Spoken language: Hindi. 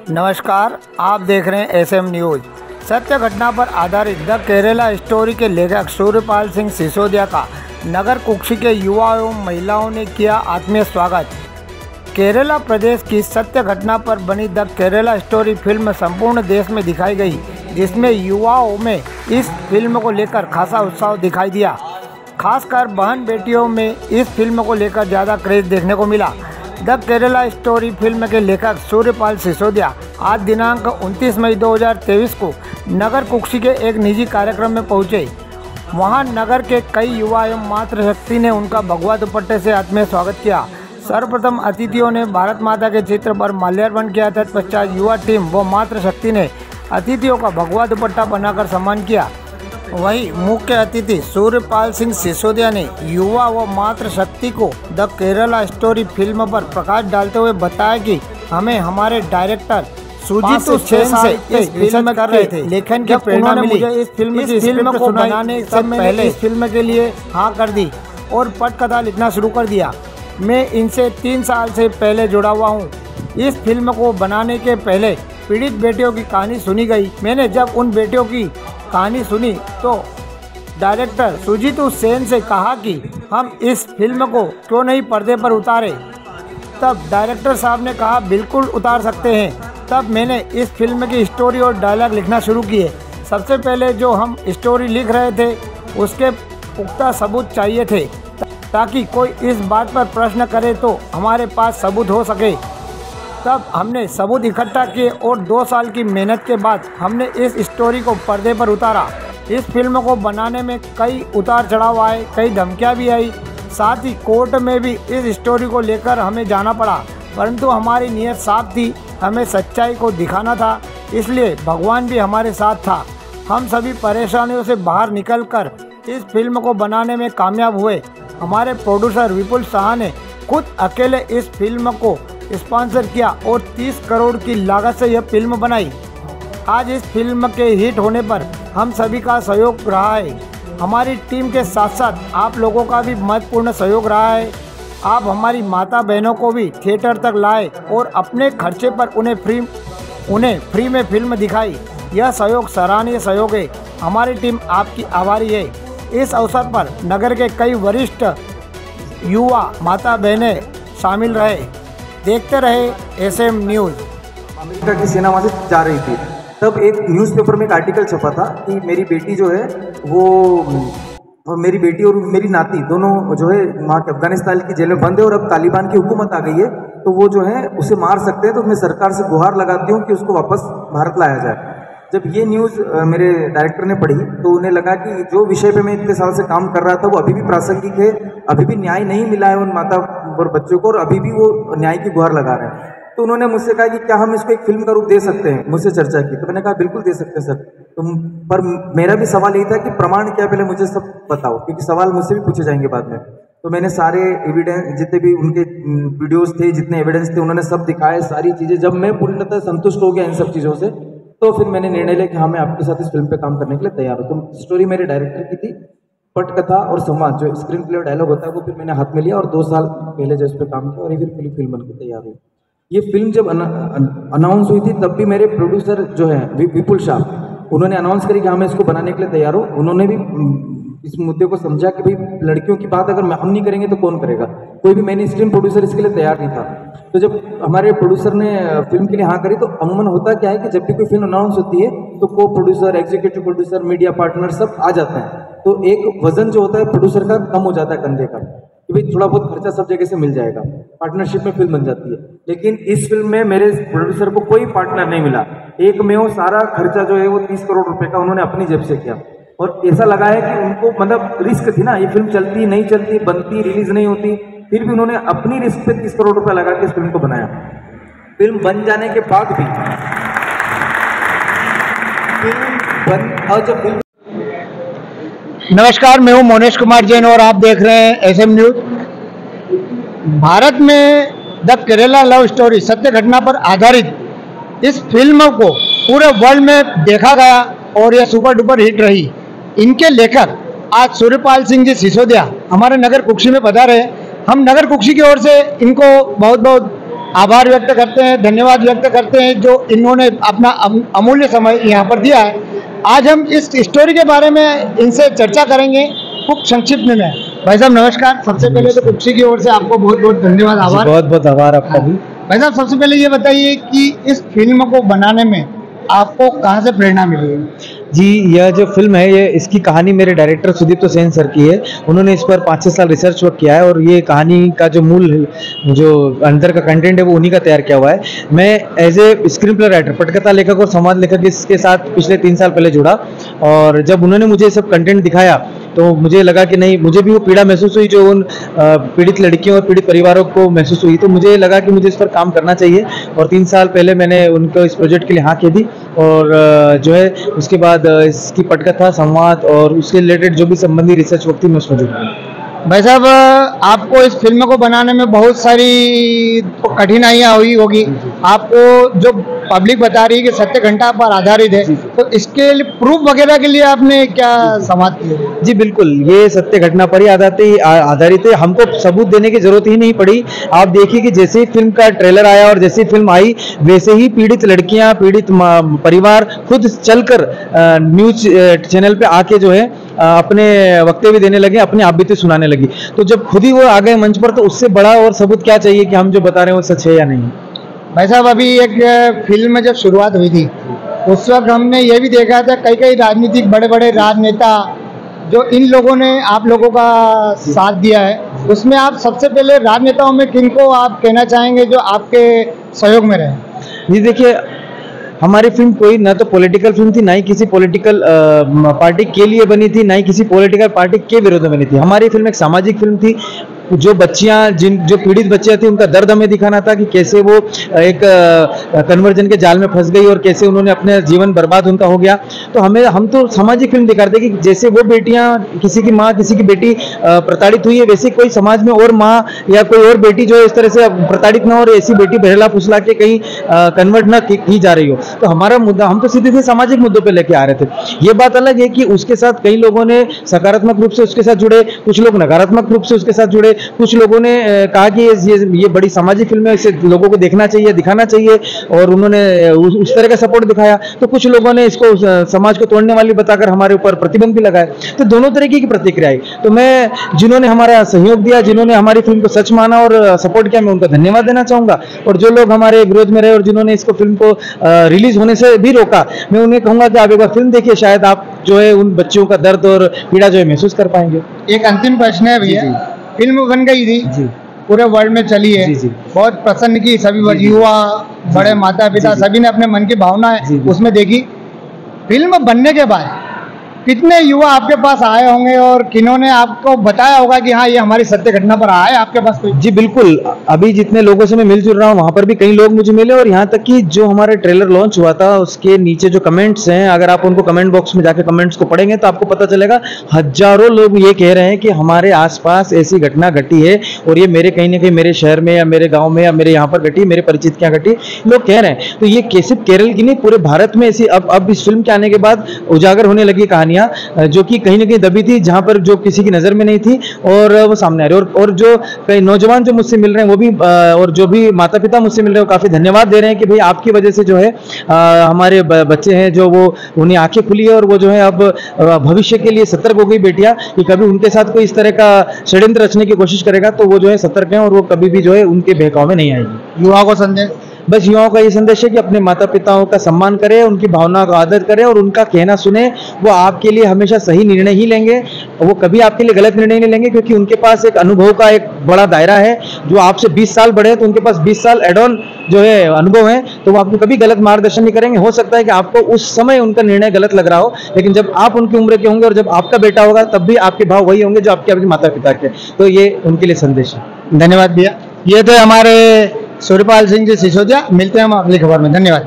नमस्कार, आप देख रहे हैं एसएम न्यूज़। सत्य घटना पर आधारित द केरला स्टोरी के लेखक सूर्यपाल सिंह सिसोदिया का नगर कुक्षी के युवा एवं महिलाओं ने किया आत्मीय स्वागत। केरला प्रदेश की सत्य घटना पर बनी द केरला स्टोरी फिल्म संपूर्ण देश में दिखाई गई, जिसमें युवाओं में इस फिल्म को लेकर खासा उत्साह दिखाई दिया। खासकर बहन बेटियों में इस फिल्म को लेकर ज़्यादा क्रेज देखने को मिला। द केरला स्टोरी फिल्म के लेखक सूर्यपाल सिसोदिया आज दिनांक 29 मई 2023 को नगर कुक्षी के एक निजी कार्यक्रम में पहुंचे। वहां नगर के कई युवा एवं मातृशक्ति ने उनका भगवा दुपट्टे से आत्मीय स्वागत किया। सर्वप्रथम अतिथियों ने भारत माता के चित्र पर माल्यार्पण किया। तत्पश्चात युवा टीम व मातृशक्ति ने अतिथियों का भगवा दुपट्टा बनाकर सम्मान किया। वहीं मुख्य अतिथि सूर्यपाल सिंह सिसोदिया ने युवा व मातृशक्ति को द केरला स्टोरी फिल्म पर प्रकाश डालते हुए बताया कि हमें हमारे डायरेक्टर सुजीत सेन से इस फिल्म कर रहे थे लेखन की प्रेरणा मिली। मुझे इस फिल्म को बनाने से पहले इस फिल्म के लिए हाँ कर दी और पटकथा लिखना शुरू कर दिया। मैं इनसे 3 साल से पहले जुड़ा हुआ हूँ। इस फिल्म को बनाने के पहले पीड़ित बेटियों की कहानी सुनी गई। मैंने जब उन बेटियों की कहानी सुनी तो डायरेक्टर सुजीत सेन से कहा कि हम इस फिल्म को क्यों नहीं पर्दे पर उतारे। तब डायरेक्टर साहब ने कहा बिल्कुल उतार सकते हैं। तब मैंने इस फिल्म की स्टोरी और डायलॉग लिखना शुरू किए। सबसे पहले जो हम स्टोरी लिख रहे थे उसके पुख्ता सबूत चाहिए थे, ताकि कोई इस बात पर प्रश्न करे तो हमारे पास सबूत हो सके। तब हमने सबूत इकट्ठा किए और 2 साल की मेहनत के बाद हमने इस स्टोरी को पर्दे पर उतारा। इस फिल्म को बनाने में कई उतार चढ़ाव आए, कई धमकियां भी आई, साथ ही कोर्ट में भी इस स्टोरी को लेकर हमें जाना पड़ा, परंतु हमारी नीयत साफ थी, हमें सच्चाई को दिखाना था, इसलिए भगवान भी हमारे साथ था। हम सभी परेशानियों से बाहर निकलकर इस फिल्म को बनाने में कामयाब हुए। हमारे प्रोड्यूसर विपुल साहा ने खुद अकेले इस फिल्म को स्पॉन्सर किया और 30 करोड़ की लागत से यह फिल्म बनाई। आज इस फिल्म के हिट होने पर हम सभी का सहयोग रहा है। हमारी टीम के साथ साथ आप लोगों का भी महत्वपूर्ण सहयोग रहा है। आप हमारी माता बहनों को भी थिएटर तक लाए और अपने खर्चे पर उन्हें फ्री में फिल्म दिखाई। यह सहयोग सराहनीय सहयोग है। हमारी टीम आपकी आभारी है। इस अवसर पर नगर के कई वरिष्ठ युवा माता बहनें शामिल रहे। देखते रहे एसएम न्यूज़। अमेरिका की सेना वहाँ से जा रही थी, तब एक न्यूज़पेपर में एक आर्टिकल छपा था कि मेरी बेटी जो है वो मेरी बेटी और मेरी नाती दोनों जो है वहाँ के अफगानिस्तान की जेल में बंद है और अब तालिबान की हुकूमत आ गई है, तो वो जो है उसे मार सकते हैं। तो मैं सरकार से गुहार लगाती हूँ कि उसको वापस भारत लाया जाए। जब ये न्यूज़ मेरे डायरेक्टर ने पढ़ी तो उन्हें लगा कि जो विषय पे मैं इतने साल से काम कर रहा था वो अभी भी प्रासंगिक है, अभी भी न्याय नहीं मिला है उन माता और बच्चों को, और अभी भी वो न्याय की गुहार लगा रहे हैं। तो उन्होंने मुझसे कहा कि क्या हम इसको एक फिल्म का रूप दे सकते हैं, मुझसे चर्चा की। तो मैंने कहा बिल्कुल दे सकते हैं सर। तो पर मेरा भी सवाल यही था कि प्रमाण क्या, पहले मुझे सब बताओ, क्योंकि सवाल मुझसे भी पूछे जाएंगे बाद में। तो मैंने सारे एविडेंस, जितने भी उनके वीडियोज़ थे, जितने एविडेंस थे, उन्होंने सब दिखाए सारी चीज़ें। जब मैं पूर्णतः संतुष्ट हो गया इन सब चीज़ों से, तो फिर मैंने निर्णय लिया कि हाँ मैं आपके साथ इस फिल्म पे काम करने के लिए तैयार हूँ। तो स्टोरी मेरे डायरेक्टर की थी, पटकथा और संवाद जो स्क्रीन प्ले और डायलॉग होता है वो फिर मैंने हाथ में लिया और 2 साल पहले जो इस पर काम किया और ये फिर पूरी फिल्म बनकर तैयार हुई। ये फिल्म जब अनाउंस हुई थी तब भी मेरे प्रोड्यूसर जो है विपुल शाह, उन्होंने अनाउंस करी कि हाँ मैं इसको बनाने के लिए तैयार हूँ। उन्होंने भी इस मुद्दे को समझा कि भाई लड़कियों की बात अगर हम नहीं करेंगे तो कौन करेगा, कोई भी मेन स्ट्रीम प्रोड्यूसर इसके लिए तैयार नहीं था। तो जब हमारे प्रोड्यूसर ने फिल्म के लिए हाँ करी तो अमूमन होता क्या है कि जब भी कोई फिल्म अनाउंस होती है तो को producer, executive producer, media partner सब आ जाते हैं, तो एक वजन जो होता है प्रोड्यूसर का कम हो जाता है कंधे का, कि भाई थोड़ा बहुत खर्चा सब जगह से मिल जाएगा, पार्टनरशिप में फिल्म बन जाती है। लेकिन इस फिल्म में मेरे प्रोड्यूसर को कोई पार्टनर नहीं मिला, एक में वो सारा खर्चा जो है वो 30 करोड़ रुपए का उन्होंने अपनी जेब से किया। और ऐसा लगा है कि उनको मतलब रिस्क थी ना, ये फिल्म चलती नहीं चलती, बनती रिलीज नहीं होती, फिर भी उन्होंने अपनी रिस्क पे 30 करोड़ रुपए लगा के इस फिल्म को बनाया। फिल्म बन जाने के बाद भी नमस्कार, मैं हूं मोनेश कुमार जैन और आप देख रहे हैं एसएम न्यूज़। भारत में द केरला लव स्टोरी सत्य घटना पर आधारित इस फिल्म को पूरे वर्ल्ड में देखा गया और यह सुपर डुपर हिट रही। इनके लेखक आज सूर्यपाल सिंह जी सिसोदिया हमारे नगर कुक्षी में पधारे। हम नगर कुक्षी की ओर से इनको बहुत बहुत आभार व्यक्त करते हैं, धन्यवाद व्यक्त करते हैं जो इन्होंने अपना अमूल्य समय यहाँ पर दिया है। आज हम इस स्टोरी के बारे में इनसे चर्चा करेंगे खूब संक्षिप्त में। भाई साहब नमस्कार। सबसे पहले तो कुक्षी की ओर से आपको बहुत बहुत धन्यवाद, आभार। बहुत बहुत आभार आपका भी। भाई साहब सबसे पहले ये बताइए कि इस फिल्म को बनाने में आपको कहाँ से प्रेरणा मिली है? जी, यह जो फिल्म है ये इसकी कहानी मेरे डायरेक्टर सुदीप्त सेन सर की है। उन्होंने इस पर 5-6 साल रिसर्च वर्क किया है और ये कहानी का जो मूल जो अंदर का कंटेंट है वो उन्हीं का तैयार किया हुआ है। मैं as a screenplay writer, पटकथा लेखक और संवाद लेखक इसके साथ पिछले 3 साल पहले जुड़ा, और जब उन्होंने मुझे सब कंटेंट दिखाया तो मुझे लगा कि नहीं, मुझे भी वो पीड़ा महसूस हुई जो उन पीड़ित लड़कियों और पीड़ित परिवारों को महसूस हुई। तो मुझे लगा कि मुझे इस पर काम करना चाहिए और 3 साल पहले मैंने उनको इस प्रोजेक्ट के लिए हाँ कह दी। और जो है उसके बाद इसकी पटकथा, संवाद और उसके रिलेटेड जो भी संबंधी रिसर्च वर्क थी मैं उसमें जुड़ गया। भाई साहब आपको इस फिल्म को बनाने में बहुत सारी कठिनाइयाँ हुई होगी। आपको जो पब्लिक बता रही है कि सत्य घटना पर आधारित है, तो इसके लिए प्रूफ वगैरह के लिए आपने क्या समाप्त किया? जी बिल्कुल, ये सत्य घटना पर ही आधारित है। हमको सबूत देने की जरूरत ही नहीं पड़ी। आप देखिए कि जैसे ही फिल्म का ट्रेलर आया और जैसे ही फिल्म आई, वैसे ही पीड़ित लड़कियां, पीड़ित परिवार खुद चलकर न्यूज चैनल पे आके जो है अपने वक्तव्य देने लगे, अपने आप बीते सुनाने लगी। तो जब खुद ही वो आ गए मंच पर, तो उससे बड़ा और सबूत क्या चाहिए कि हम जो बता रहे हैं वो सच है या नहीं। भाई साहब अभी एक फिल्म में जब शुरुआत हुई थी उस वक्त हमने ये भी देखा था कई राजनीतिक बड़े बड़े राजनेता जो इन लोगों ने आप लोगों का साथ दिया है, उसमें आप सबसे पहले राजनेताओं में किनको आप कहना चाहेंगे जो आपके सहयोग में रहे? जी देखिए, हमारी फिल्म कोई ना तो पॉलिटिकल फिल्म थी, ना ही किसी पॉलिटिकल पार्टी के लिए बनी थी, ना ही किसी पॉलिटिकल पार्टी के विरोध में बनी थी। हमारी फिल्म एक सामाजिक फिल्म थी। जो बच्चियां, जो पीड़ित बच्चियां थी, उनका दर्द हमें दिखाना था कि कैसे वो एक कन्वर्जन के जाल में फंस गई और कैसे उन्होंने अपने जीवन बर्बाद उनका हो गया। तो हम तो सामाजिक फिल्म दिखाते कि जैसे वो बेटियां, किसी की माँ, किसी की बेटी प्रताड़ित हुई है, वैसे कोई समाज में और माँ या कोई और बेटी जो है इस तरह से प्रताड़ित ना हो और ऐसी बेटी बहला फुसला के कहीं कन्वर्ट ना की जा रही हो। तो हमारा मुद्दा, हम तो सीधे सामाजिक मुद्दों पर लेके आ रहे थे। ये बात अलग है कि उसके साथ कई लोगों ने सकारात्मक रूप से उसके साथ जुड़े, कुछ लोग नकारात्मक रूप से उसके साथ जुड़े, कुछ लोगों ने कहा कि ये बड़ी सामाजिक फिल्म है, इसे लोगों को देखना चाहिए, दिखाना चाहिए, और उन्होंने उस तरह का सपोर्ट दिखाया। तो कुछ लोगों ने इसको समाज को तोड़ने वाली बताकर हमारे ऊपर प्रतिबंध भी लगाए। तो दोनों तरीके की प्रतिक्रिया आई। तो मैं, जिन्होंने हमारा सहयोग दिया, जिन्होंने हमारी फिल्म को सच माना और सपोर्ट किया, मैं उनका धन्यवाद देना चाहूंगा। और जो लोग हमारे विरोध में रहे और जिन्होंने इसको फिल्म को रिलीज होने से भी रोका, मैं उन्हें कहूंगा कि आप एक बार फिल्म देखिए, शायद आप जो है उन बच्चियों का दर्द और पीड़ा जो है महसूस कर पाएंगे। एक अंतिम प्रश्न है भैया, फिल्म बन गई थी जी, पूरे वर्ल्ड में चली है जी, बहुत प्रसन्न की सभी युवा, बड़े माता पिता सभी ने अपने मन की भावनाएं उसमें देखी। फिल्म बनने के बाद कितने युवा आपके पास आए होंगे और किन्होंने आपको बताया होगा कि हाँ ये हमारी सत्य घटना पर आया है आपके पास कोई? जी बिल्कुल, अभी जितने लोगों से मैं मिल जुल रहा हूँ वहां पर भी कई लोग मुझे मिले, और यहाँ तक कि जो हमारे ट्रेलर लॉन्च हुआ था उसके नीचे जो कमेंट्स हैं, अगर आप उनको कमेंट बॉक्स में जाकर कमेंट्स को पढ़ेंगे तो आपको पता चलेगा हजारों लोग ये कह रहे हैं कि हमारे आसपास ऐसी घटना घटी है और ये मेरे कहीं ना कहीं मेरे शहर में या मेरे गाँव में या मेरे यहाँ पर घटी, मेरे परिचित क्या घटी, लोग कह रहे हैं। तो ये सिर्फ केरल की नहीं, पूरे भारत में ऐसी अब इस फिल्म के आने के बाद उजागर होने लगी कहानियां जो कि कहीं ना कहीं दबी थी, जहां पर जो किसी की नजर में नहीं थी, और वो सामने आ रही है। और जो कई नौजवान जो मुझसे मिल रहे हैं वो भी, और जो भी माता पिता मुझसे मिल रहे हैं वो काफी धन्यवाद दे रहे हैं कि भाई आपकी वजह से जो है हमारे बच्चे हैं जो वो, उन्हें आंखें खुली है और वो जो है अब भविष्य के लिए सतर्क हो गई बेटियां कि कभी उनके साथ कोई इस तरह का षड्यंत्र रचने की कोशिश करेगा तो वो जो है सतर्क है और वो कभी भी जो है उनके बहकाव में नहीं आएगी। युवाओं को संदेश, बस युवाओं का ये संदेश है कि अपने माता पिताओं का सम्मान करें, उनकी भावनाओं का आदर करें और उनका कहना सुने। वो आपके लिए हमेशा सही निर्णय ही लेंगे, वो कभी आपके लिए गलत निर्णय नहीं लेंगे, क्योंकि उनके पास एक अनुभव का एक बड़ा दायरा है। जो आपसे 20 साल बड़े हैं तो उनके पास 20 साल एड ऑन जो है अनुभव है, तो वो आपको कभी गलत मार्गदर्शन नहीं करेंगे। हो सकता है कि आपको उस समय उनका निर्णय गलत लग रहा हो, लेकिन जब आप उनकी उम्र के होंगे और जब आपका बेटा होगा तब भी आपके भाव वही होंगे जो आपके माता पिता के। तो ये उनके लिए संदेश है। धन्यवाद भैया। ये थे हमारे सूर्यपाल सिंह जी सिसोदिया। मिलते हैं हम अगली खबर में। धन्यवाद।